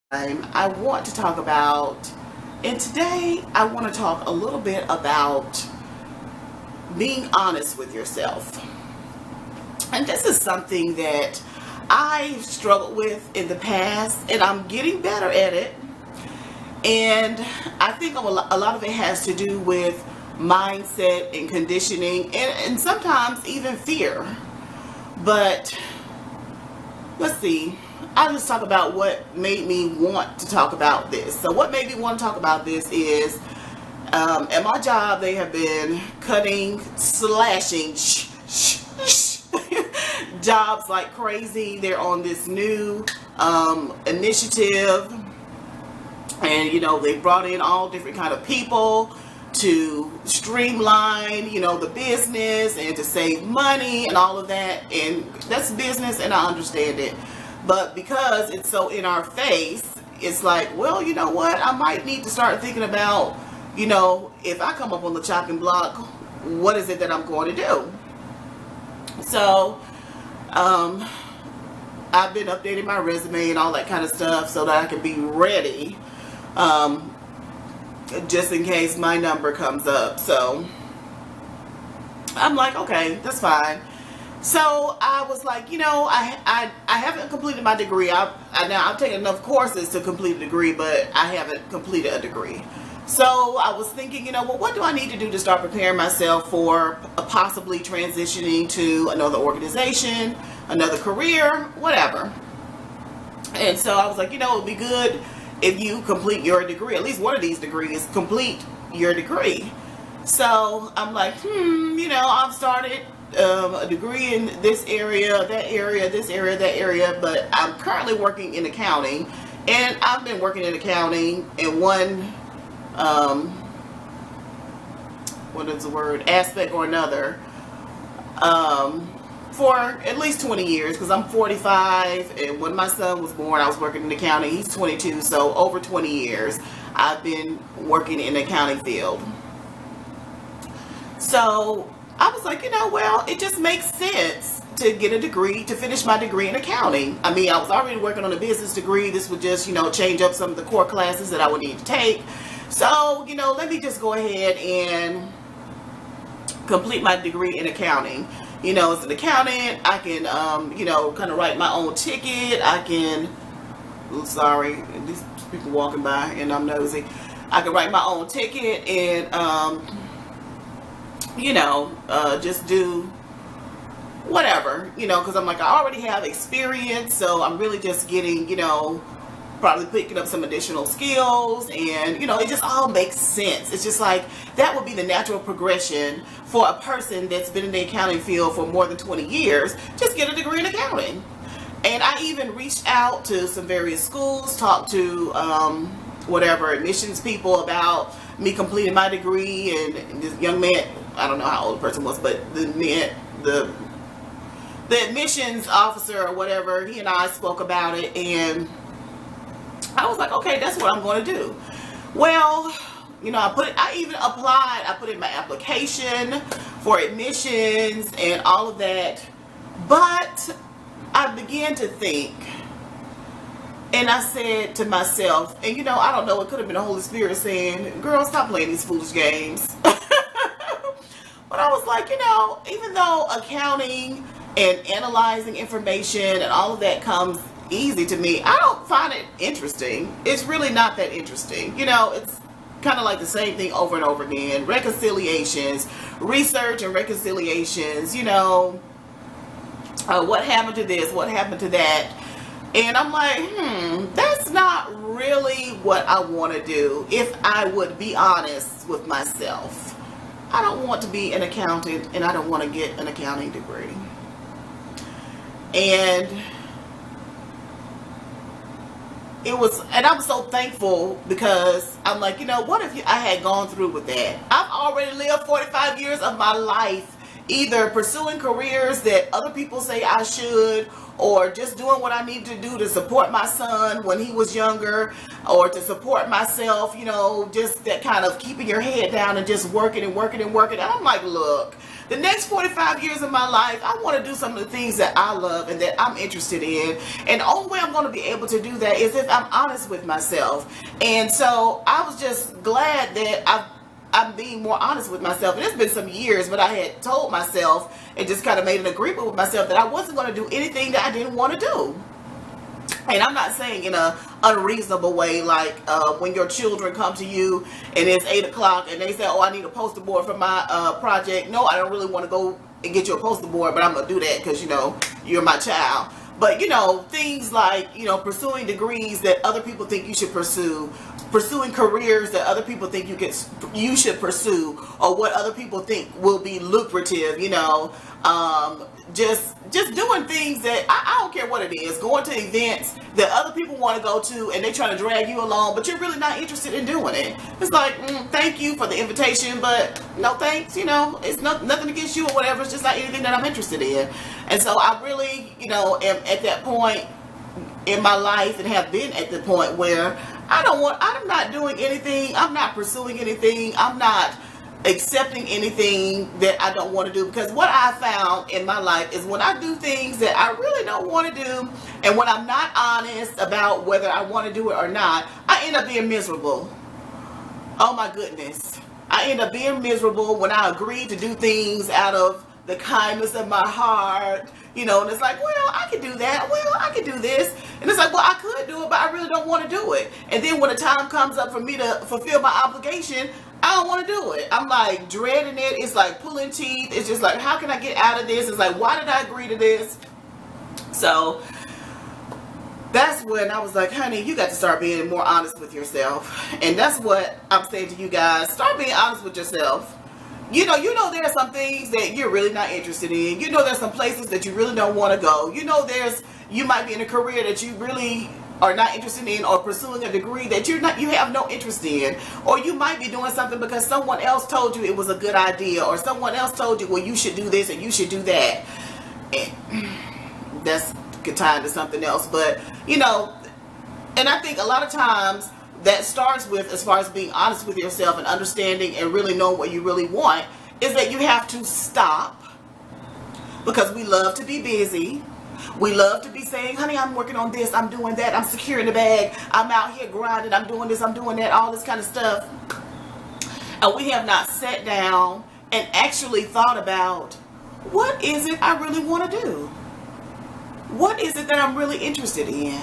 I want to talk about, and today I want to talk a little bit about being honest with yourself. And this is something that I struggled with in the past, and I'm getting better at it. And I think a lot of it has to do with mindset and conditioning, and sometimes even fear. But let's see. I'll just talk about what made me want to talk about this. So what made me want to talk about this is at my job they have been cutting, slashing jobs like crazy. They're on this new initiative, and they brought in all different kind of people to streamline the business and to save money and all of that. And that's business, and I understand it. But because it's so in our face, it's like, well, you know what? I might need to start thinking about, if I come up on the chopping block, what is it that I'm going to do? So, I've been updating my resume and all that kind of stuff so that I can be ready, just in case my number comes up. So, I'm like, okay, that's fine. So I was like, I haven't completed my degree. I've taken enough courses to complete a degree, but I haven't completed a degree. So I was thinking, well, what do I need to do to start preparing myself for possibly transitioning to another organization, another career, whatever. And so I was like, it would be good if you complete your degree, at least one of these degrees, complete your degree. So I'm like, I've started a degree in this area, that area, this area, that area, but I'm currently working in accounting, and I've been working in accounting in one, what is the word, aspect or another, for at least 20 years, because I'm 45, and when my son was born, I was working in accounting. He's 22, so over 20 years, I've been working in the accounting field. So I was like, well, it just makes sense to get a degree, to finish my degree in accounting. I mean, I was already working on a business degree. This would just, change up some of the core classes that I would need to take. So, let me just go ahead and complete my degree in accounting. As an accountant, I can, kind of write my own ticket. I can, sorry, these people walking by and I'm nosy. I can write my own ticket and, just do whatever, because I'm like, I already have experience, so I'm really just getting, probably picking up some additional skills, and, it just all makes sense. It's just like, that would be the natural progression for a person that's been in the accounting field for more than 20 years, just get a degree in accounting. And I even reached out to some various schools, talked to, whatever, admissions people about me completing my degree, and this young man, I don't know how old the person was, but the admissions officer or whatever, he and I spoke about it, and I was like, okay, that's what I'm going to do. Well, I even applied, I put in my application for admissions and all of that, but I began to think, and I said to myself, and I don't know, it could have been the Holy Spirit saying, girl, stop playing these foolish games. But I was like, even though accounting and analyzing information and all of that comes easy to me, I don't find it interesting. It's really not that interesting. It's kind of like the same thing over and over again. Reconciliations, research and reconciliations, what happened to this, what happened to that. And I'm like, that's not really what I want to do if I would be honest with myself. I don't want to be an accountant, and I don't want to get an accounting degree. And I'm so thankful, because I'm like, what if I had gone through with that? I've already lived 45 years of my life either pursuing careers that other people say I should, or just doing what I need to do to support my son when he was younger, or to support myself, just that kind of keeping your head down and just working and working and working. And I'm like, look, the next 45 years of my life, I want to do some of the things that I love and that I'm interested in. And the only way I'm going to be able to do that is if I'm honest with myself. And so I was just glad that I'm being more honest with myself. And it's been some years, but I had told myself and just kind of made an agreement with myself that I wasn't going to do anything that I didn't want to do. And I'm not saying in a unreasonable way, like when your children come to you and it's 8 o'clock and they say, oh, I need a poster board for my project. No, I don't really want to go and get you a poster board, but I'm going to do that because, you know, you're my child. But, you know, things like, you know, pursuing degrees that other people think you should pursue, pursuing careers that other people think you should pursue, or what other people think will be lucrative, you know, just doing things that I don't care what it is, going to events that other people want to go to and they trying to drag you along, but you're really not interested in doing it. It's like, thank you for the invitation, but no thanks, you know, it's nothing against you or whatever. It's just not anything that I'm interested in. And so I really, you know, am at that point in my life and have been at the point where I'm not doing anything, I'm not pursuing anything, I'm not accepting anything that I don't want to do, because what I found in my life is when I do things that I really don't want to do, and when I'm not honest about whether I want to do it or not, I end up being miserable. Oh my goodness. I end up being miserable when I agree to do things out of the kindness of my heart, you know, and it's like, well, I could do that, well, I could do this, and it's like, well, I could do it, but I really don't want to do it. And then when the time comes up for me to fulfill my obligation, I don't want to do it. I'm like dreading it. It's like pulling teeth. It's just like, how can I get out of this? It's like, why did I agree to this? So that's when I was like, honey, you got to start being more honest with yourself. And that's what I'm saying to you guys. Start being honest with yourself. You know there are some things that you're really not interested in. You know there's some places that you really don't want to go. You know you might be in a career that you really are not interested in, or pursuing a degree that you have no interest in, or you might be doing something because someone else told you it was a good idea, or someone else told you, well, you should do this and you should do that. And that's tied to something else. But you know, and I think a lot of times that starts with, as far as being honest with yourself and understanding and really knowing what you really want, is that you have to stop, because we love to be busy. We love to be saying, honey, I'm working on this, I'm doing that, I'm securing the bag, I'm out here grinding, I'm doing this, I'm doing that, all this kind of stuff. And we have not sat down and actually thought about, what is it I really want to do? What is it that I'm really interested in?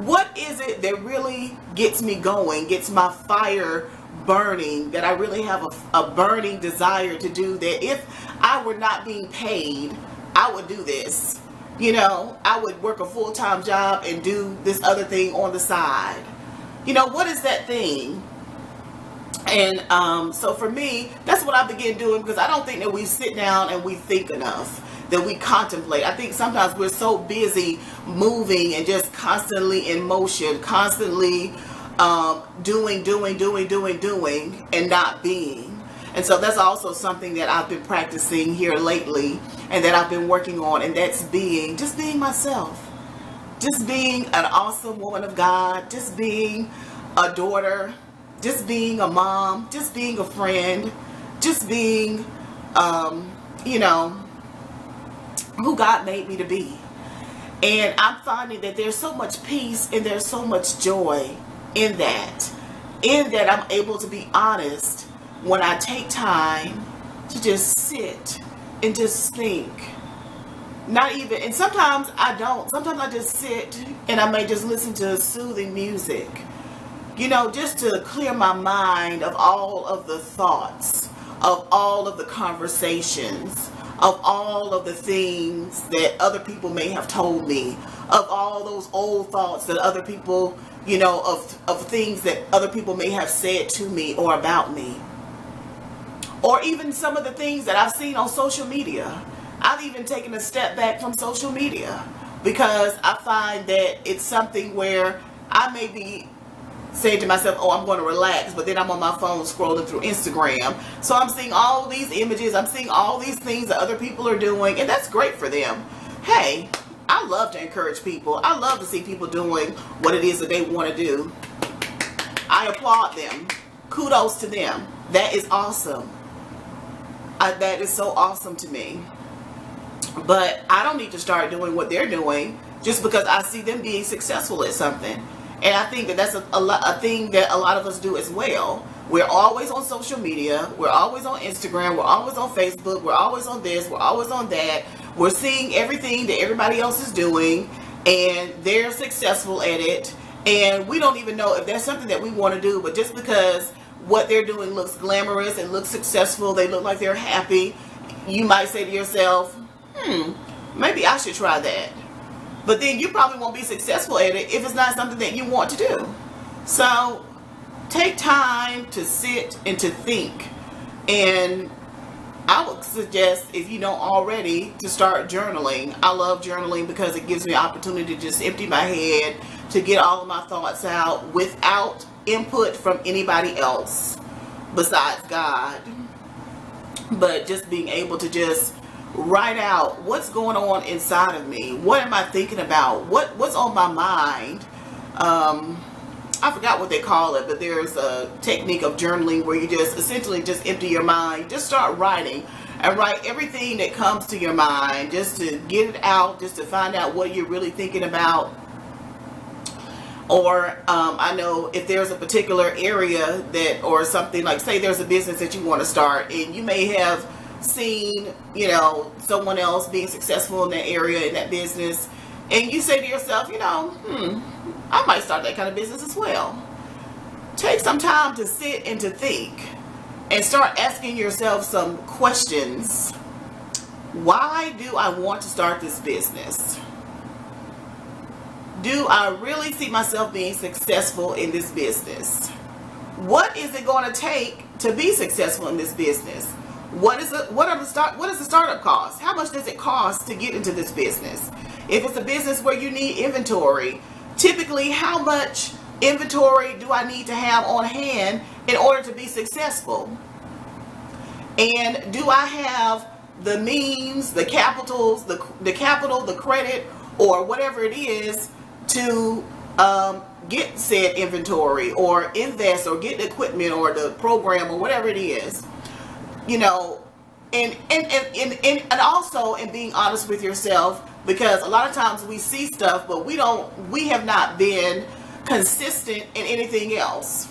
What is it that really gets me going, gets my fire burning, that I really have a burning desire to do, that if I were not being paid, I would do this. You know, I would work a full-time job and do this other thing on the side. You know, what is that thing? And so for me, that's what I began doing, because I don't think that we sit down and we think enough, that we contemplate. I think sometimes we're so busy moving and just constantly in motion, constantly doing, and not being. And so that's also something that I've been practicing here lately, and that I've been working on, and that's just being myself. Just being an awesome woman of God, just being a daughter, just being a mom, just being a friend, just being, you know, who God made me to be. And I'm finding that there's so much peace and there's so much joy in that I'm able to be honest when I take time to just sit and just think. Not even, and sometimes I don't. Sometimes I just sit and I may just listen to soothing music, you know, just to clear my mind of all of the thoughts, of all of the conversations, of all of the things that other people may have told me, of all those old thoughts that other people, you know, of things that other people may have said to me or about me. Or even some of the things that I've seen on social media. I've even taken a step back from social media, because I find that it's something where I may be saying to myself, oh, I'm going to relax, but then I'm on my phone scrolling through Instagram. So I'm seeing all these images, I'm seeing all these things that other people are doing, and that's great for them. Hey, I love to encourage people. I love to see people doing what it is that they want to do. I applaud them. Kudos to them. That is awesome. That is so awesome to me. But I don't need to start doing what they're doing just because I see them being successful at something. And I think that that's a thing that a lot of us do as well. We're always on social media. We're always on Instagram. We're always on Facebook. We're always on this. We're always on that. We're seeing everything that everybody else is doing, and they're successful at it. And we don't even know if that's something that we want to do. But just because what they're doing looks glamorous and looks successful, they look like they're happy, you might say to yourself, maybe I should try that. But then you probably won't be successful at it if it's not something that you want to do. So take time to sit and to think. And I would suggest, if you don't already, to start journaling. I love journaling because it gives me an opportunity to just empty my head, to get all of my thoughts out without input from anybody else besides God. But just being able to just write out what's going on inside of me. What am I thinking about? What's on my mind? I forgot what they call it, but there's a technique of journaling where you just essentially just empty your mind. Just start writing and write everything that comes to your mind, just to get it out, just to find out what you're really thinking about. Or I know if there's a particular area that, or something like, say there's a business that you want to start, and you may have seen, you know, someone else being successful in that area, in that business, and you say to yourself, you know, I might start that kind of business as well. Take some time to sit and to think and start asking yourself some questions. Why do I want to start this business? Do I really see myself being successful in this business? What is it going to take to be successful in this business? What is the startup cost? How much does it cost to get into this business? If it's a business where you need inventory, typically how much inventory do I need to have on hand in order to be successful? And do I have the means, the capitals, the capital, the credit, or whatever it is to get said inventory, or invest, or get the equipment, or the program, or whatever it is? You know, and also in being honest with yourself, because a lot of times we see stuff, but we have not been consistent in anything else.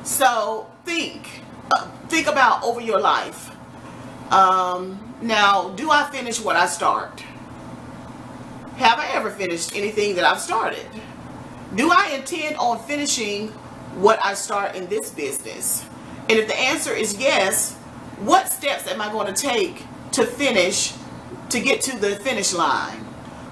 So think about over your life. Now, do I finish what I start? Have I ever finished anything that I've started? Do I intend on finishing what I start in this business? And if the answer is yes, what steps am I going to take to finish, to get to the finish line?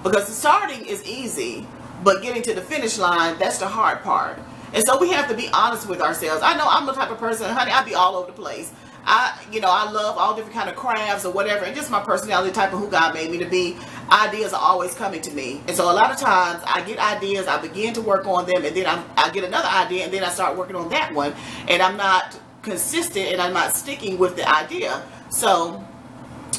Because the starting is easy, but getting to the finish line, that's the hard part. And so we have to be honest with ourselves. I know I'm the type of person, honey, I be all over the place. I love all different kind of crafts or whatever, and just my personality, type of who God made me to be. Ideas are always coming to me. And so a lot of times I get ideas, I begin to work on them, and then I get another idea, and then I start working on that one, and I'm not consistent, and I'm not sticking with the idea. So,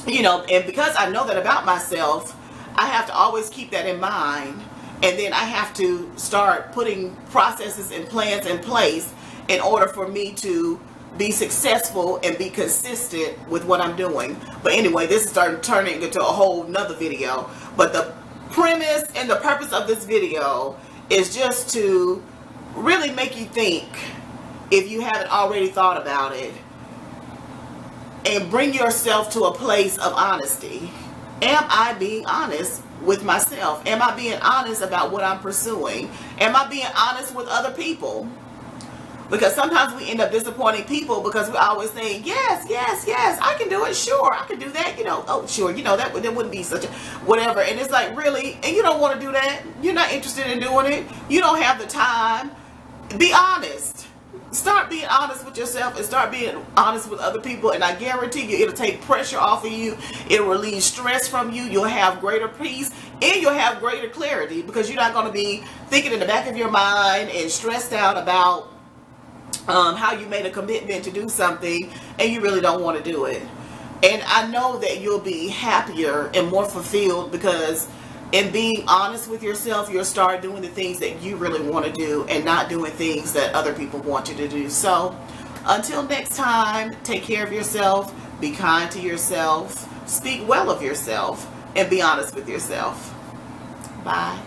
and because I know that about myself, I have to always keep that in mind. And then I have to start putting processes and plans in place in order for me to be successful and be consistent with what I'm doing. But anyway, this is turning into a whole nother video. But the premise and the purpose of this video is just to really make you think, if you haven't already thought about it, and bring yourself to a place of honesty. Am I being honest with myself? Am I being honest about what I'm pursuing? Am I being honest with other people? Because sometimes we end up disappointing people because we're always saying, yes, yes, yes, I can do it, sure, I can do that, oh, sure, that wouldn't be such a whatever. And it's like, really? And you don't want to do that? You're not interested in doing it? You don't have the time? Be honest. Start being honest with yourself and start being honest with other people, and I guarantee you it'll take pressure off of you. It'll relieve stress from you. You'll have greater peace, and you'll have greater clarity, because you're not going to be thinking in the back of your mind and stressed out about how you made a commitment to do something and you really don't want to do it. And I know that you'll be happier and more fulfilled, because in being honest with yourself, you'll start doing the things that you really want to do and not doing things that other people want you to do. So until next time, take care of yourself. Be kind to yourself. Speak well of yourself. And be honest with yourself. Bye.